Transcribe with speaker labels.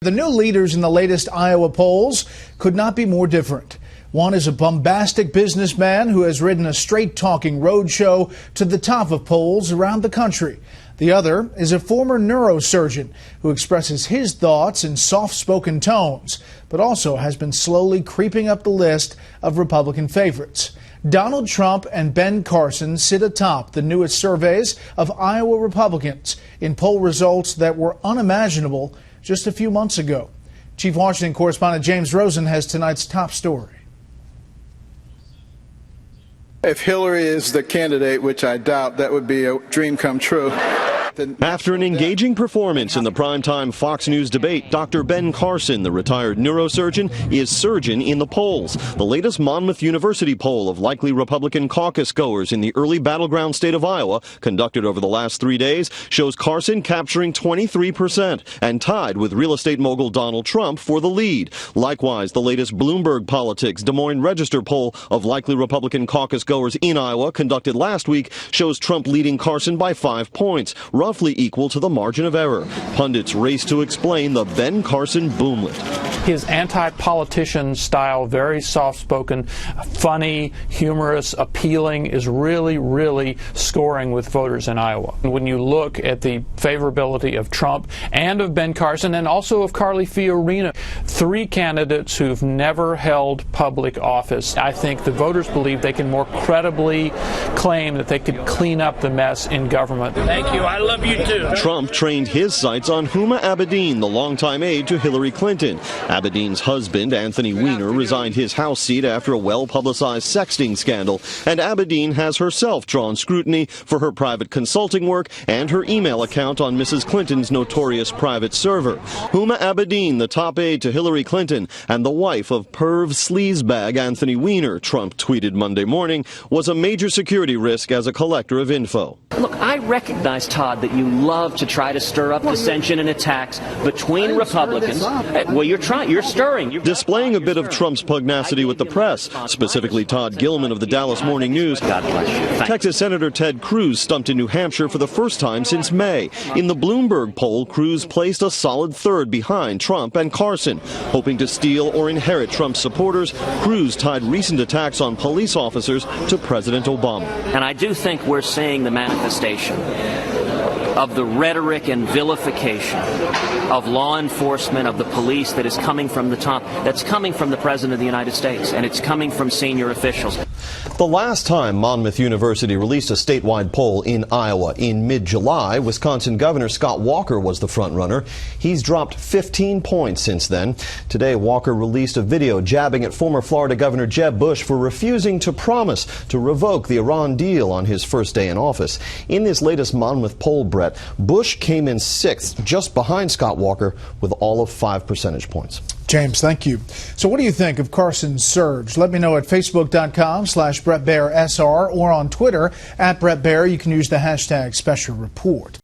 Speaker 1: The new leaders in the latest Iowa polls could not be more different. One is a bombastic businessman who has ridden a straight-talking roadshow to the top of polls around the country. The other is a former neurosurgeon who expresses his thoughts in soft-spoken tones, but also has been slowly creeping up the list of Republican favorites. Donald Trump and Ben Carson sit atop the newest surveys of Iowa Republicans in poll results that were unimaginable just a few months ago. Chief Washington correspondent James Rosen has tonight's top story.
Speaker 2: If Hillary is the candidate, which I doubt, that would be a dream come true.
Speaker 3: After an engaging performance in the primetime Fox News debate, Dr. Ben Carson, the retired neurosurgeon, is surgeon in the polls. The latest Monmouth University poll of likely Republican caucus goers in the early battleground state of Iowa, conducted over the last 3 days, shows Carson capturing 23% and tied with real estate mogul Donald Trump for the lead. Likewise, the latest Bloomberg Politics Des Moines Register poll of likely Republican caucus goers in Iowa, conducted last week, shows Trump leading Carson by 5 points, roughly equal to the margin of error. Pundits race to explain the Ben Carson boomlet.
Speaker 4: His anti-politician style, very soft-spoken, funny, humorous, appealing, is really scoring with voters in Iowa. When you look at the favorability of Trump and of Ben Carson and also of Carly Fiorina, 3 candidates who've never held public office, I think the voters believe they can more credibly claim that they could clean up the mess in government.
Speaker 5: Thank you. I love you too.
Speaker 3: Trump trained his sights on Huma Abedin, the longtime aide to Hillary Clinton. Abedin's husband, Anthony Weiner, resigned his House seat after a well-publicized sexting scandal, and Abedin has herself drawn scrutiny for her private consulting work and her email account on Mrs. Clinton's notorious private server. Huma Abedin, the top aide to Hillary Clinton and the wife of perv sleazebag Anthony Weiner, Trump tweeted Monday morning, was a major security risk as a collector of info.
Speaker 6: Look, I recognize, Todd, that you love to try to stir up dissension and attacks between Republicans. Well, you're stirring.
Speaker 3: Displaying a bit of Trump's pugnacity with the press, specifically Todd Gilman of the Dallas Morning News.
Speaker 6: God bless you.
Speaker 3: Texas Senator Ted Cruz stumped in New Hampshire for the first time since May. In the Bloomberg poll, Cruz placed a solid third behind Trump and Carson. Hoping to steal or inherit Trump's supporters, Cruz tied recent attacks on police officers to President Obama.
Speaker 6: And I do think we're seeing the manifestation of the rhetoric and vilification of law enforcement, of the police, that is coming from the top, that's coming from the President of the United States, and it's coming from senior officials.
Speaker 3: The last time Monmouth University released a statewide poll in Iowa in mid-July, Wisconsin Governor Scott Walker was the front-runner. He's dropped 15 points since then. Today, Walker released a video jabbing at former Florida Governor Jeb Bush for refusing to promise to revoke the Iran deal on his first day in office. In this latest Monmouth poll, Bret, Bush came in 6th, just behind Scott Walker, with all of 5 percentage points.
Speaker 1: James, thank you. So what do you think of Carson's surge? Let me know at facebook.com/Bret Baier SR or on Twitter @Bret Baier. You can use the hashtag #SpecialReport.